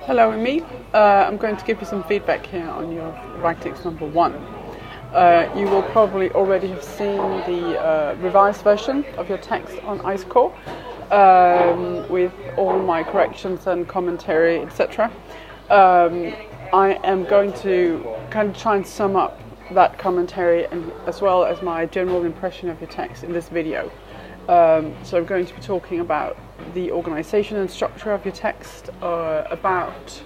Hello, Emil. I'm going to give you some feedback here on your writings number 1. You will probably already have seen the revised version of your text on IceCore with all my corrections and commentary, etc. I am going to kind of try and sum up that commentary and as well as my general impression of your text in this video. So I'm going to be talking about the organization and structure of your text, about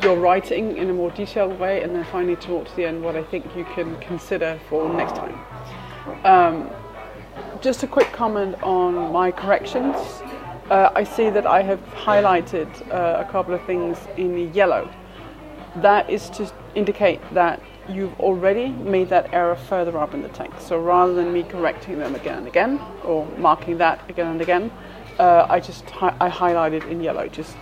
your writing in a more detailed way, and then finally towards the end what I think you can consider for next time. Just a quick comment on my corrections. I see that I have highlighted a couple of things in yellow. That is to indicate that you've already made that error further up in the text. So rather than me correcting them again and again, or marking that again and again, I highlighted in yellow just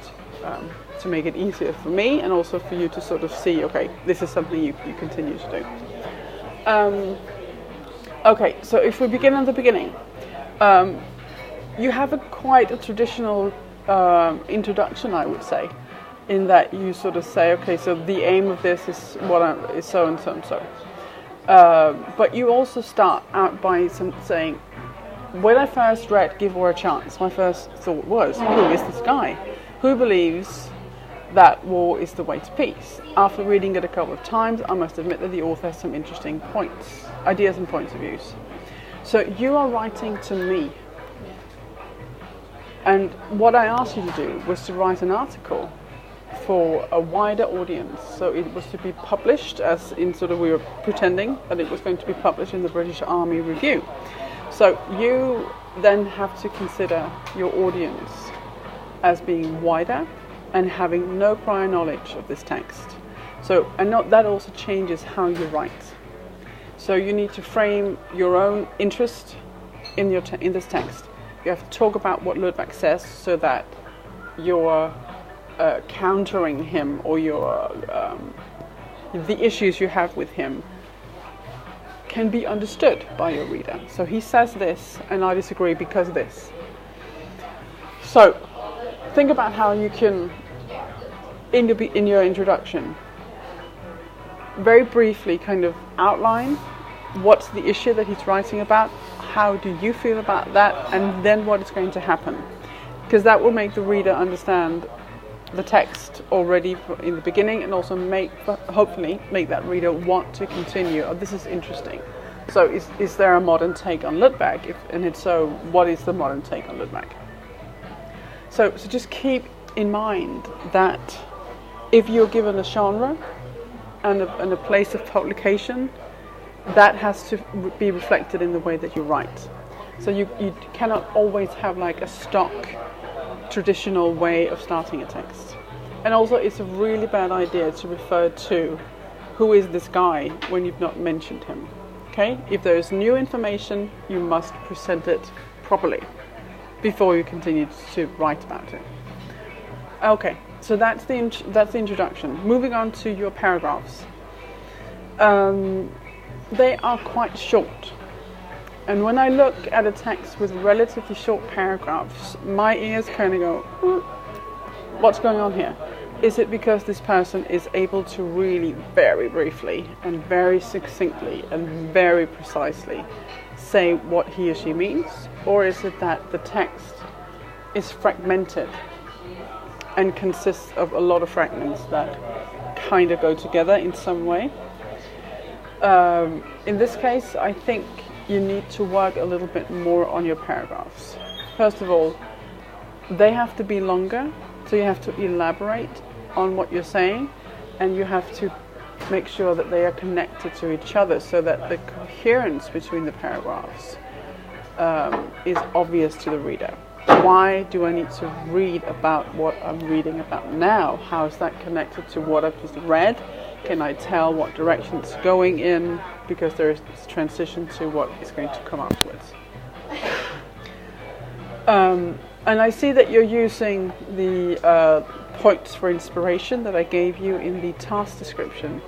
to make it easier for me and also for you to sort of see, okay, this is something you continue to do. Okay, so if we begin at the beginning, you have quite a traditional introduction, I would say, in that you sort of say, okay, so the aim of this is is so and so and so. But you also start out by saying, when I first read Give War a Chance, my first thought was, who is this guy? Who believes that war is the way to peace? After reading it a couple of times, I must admit that the author has some interesting ideas and points of views. So you are writing to me. And what I asked you to do was to write an article for a wider audience. So it was to be published, as in sort of we were pretending that it was going to be published in the British Army Review. So you then have to consider your audience as being wider and having no prior knowledge of this text. So, and that also changes how you write. So you need to frame your own interest in this text. You have to talk about what Ludwig says so that you're countering him, or the issues you have with him can be understood by your reader. So he says this and I disagree because of this. So think about how you can, in your introduction, very briefly kind of outline what's the issue that he's writing about, how do you feel about that, and then what is going to happen. Because that will make the reader understand the text already in the beginning, and also hopefully make that reader want to continue. Oh, this is interesting. So is there a modern take on Ludwig? And if so, what is the modern take on Ludwig? So just keep in mind that if you're given a genre and a place of publication, that has to be reflected in the way that you write. So you cannot always have like a stock traditional way of starting a text. And also it's a really bad idea to refer to who is this guy when you've not mentioned him. Okay? If there is new information, you must present it properly before you continue to write about it. Okay, so that's the introduction. Moving on to your paragraphs. They are quite short. And when I look at a text with relatively short paragraphs, my ears kind of go, what's going on here? Is it because this person is able to really very briefly and very succinctly and very precisely say what he or she means? Or is it that the text is fragmented and consists of a lot of fragments that kind of go together in some way? In this case, I think you need to work a little bit more on your paragraphs. First of all, they have to be longer, so you have to elaborate on what you're saying, and you have to make sure that they are connected to each other so that the coherence between the paragraphs is obvious to the reader. Why do I need to read about what I'm reading about now? How is that connected to what I've just read? Can I tell what direction it's going in? Because there is this transition to what is going to come afterwards. And I see that you're using the points for inspiration that I gave you in the task description.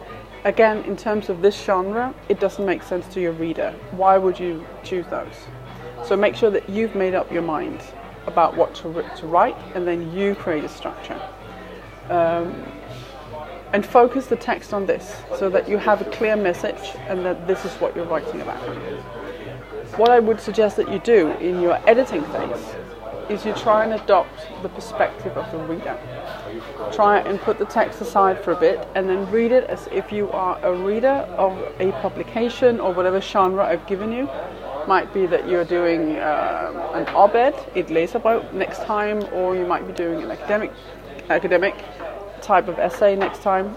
Again, in terms of this genre, it doesn't make sense to your reader. Why would you choose those? So make sure that you've made up your mind about what to write, and then you create a structure. And focus the text on this, so that you have a clear message and that this is what you're writing about. What I would suggest that you do in your editing phase is you try and adopt the perspective of the reader. Try and put the text aside for a bit and then read it as if you are a reader of a publication or whatever genre I've given you. Might be that you're doing an op-ed, et læserbrev next time, or you might be doing an academic type of essay next time.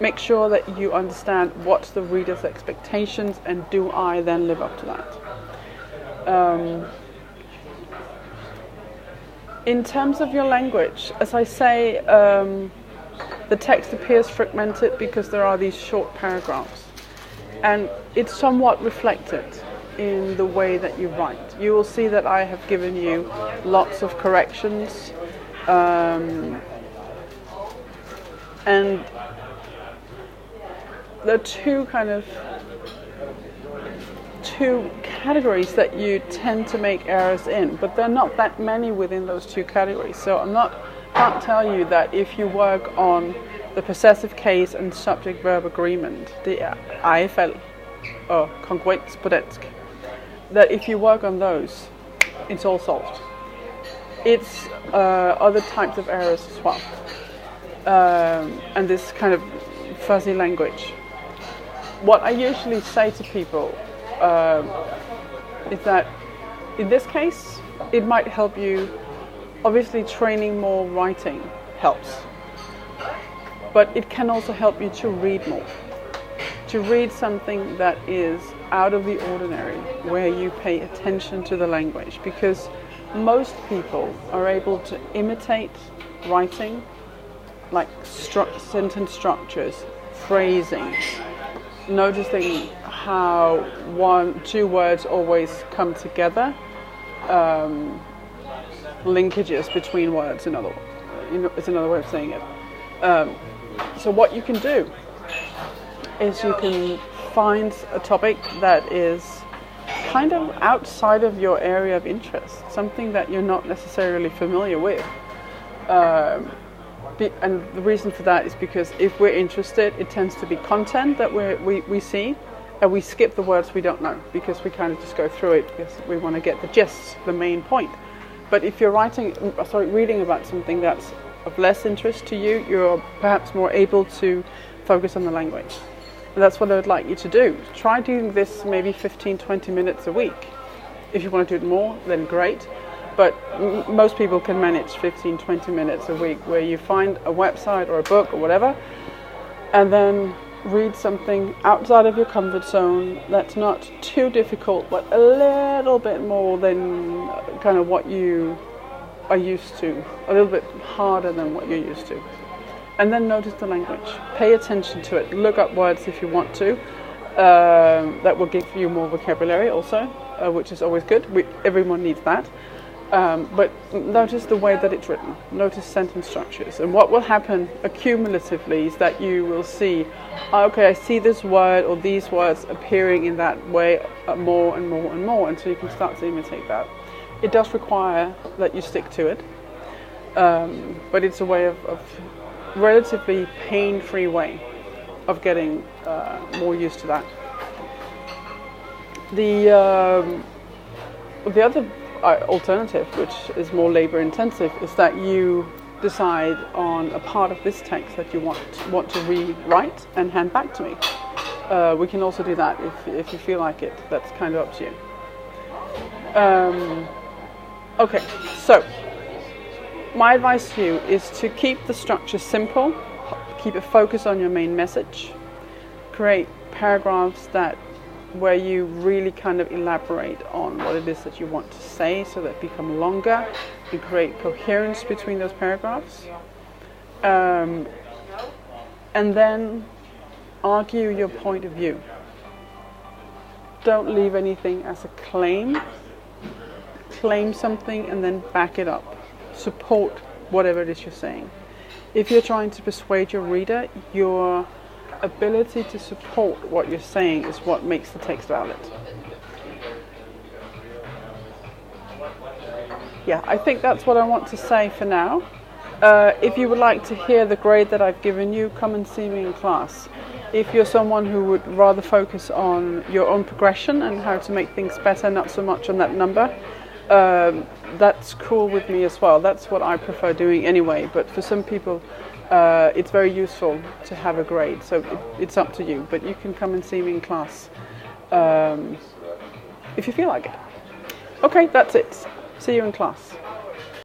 Make sure that you understand what's the reader's expectations, and do I then live up to that. In terms of your language, as I say, the text appears fragmented because there are these short paragraphs, and it's somewhat reflected in the way that you write. You will see that I have given you lots of corrections, and there are two categories that you tend to make errors in, but there are not that many within those two categories. So can't tell you that if you work on the possessive case and subject-verb agreement, det er ejefald og kongruens på dansk, that if you work on those, it's all solved. It's other types of errors as well. And this kind of fuzzy language. What I usually say to people is that in this case, it might help you. Obviously, training more writing helps, but it can also help you to read more. To read something that is out of the ordinary, where you pay attention to the language, because most people are able to imitate writing, like sentence structures, phrasing, noticing how two words always come together, linkages between words, it's another way of saying it. So what you can do is you can find a topic that is kind of outside of your area of interest, something that you're not necessarily familiar with. And the reason for that is because if we're interested, it tends to be content that we see, and we skip the words we don't know, because we kind of just go through it because we want to get the gist, the main point. But if you're reading about something that's of less interest to you, you're perhaps more able to focus on the language. And that's what I would like you to do. Try doing this maybe 15-20 minutes a week. If you want to do it more, then great. But most people can manage 15-20 minutes a week, where you find a website or a book or whatever, and then read something outside of your comfort zone that's not too difficult, but a little bit more than kind of what you are used to, a little bit harder than what you're used to. And then notice the language. Pay attention to it. Look up words if you want to. That will give you more vocabulary also, which is always good. Everyone needs that. But notice the way that it's written. Notice sentence structures. And what will happen accumulatively is that you will see, okay, I see this word or these words appearing in that way more and more and more, until you can start to imitate that. It does require that you stick to it. But it's a way of relatively pain-free way of getting more used to that. The other alternative, which is more labor-intensive, is that you decide on a part of this text that you want to rewrite and hand back to me. We can also do that if you feel like it. That's kind of up to you. Okay, so my advice to you is to keep the structure simple, keep a focus on your main message, create paragraphs where you really kind of elaborate on what it is that you want to say, so that become longer, and create coherence between those paragraphs. And then argue your point of view. Don't leave anything as a claim. Claim something and then back it up. Support whatever it is you're saying. If you're trying to persuade your reader, your ability to support what you're saying is what makes the text valid. yeah, I think that's what I want to say for now. If you would like to hear the grade that I've given you, come and see me in class. If you're someone who would rather focus on your own progression and how to make things better, not so much on that number, that's cool with me as well. That's what I prefer doing anyway, but for some people it's very useful to have a grade, so it's up to you, but you can come and see me in class if you feel like it. Okay, that's it. See you in class.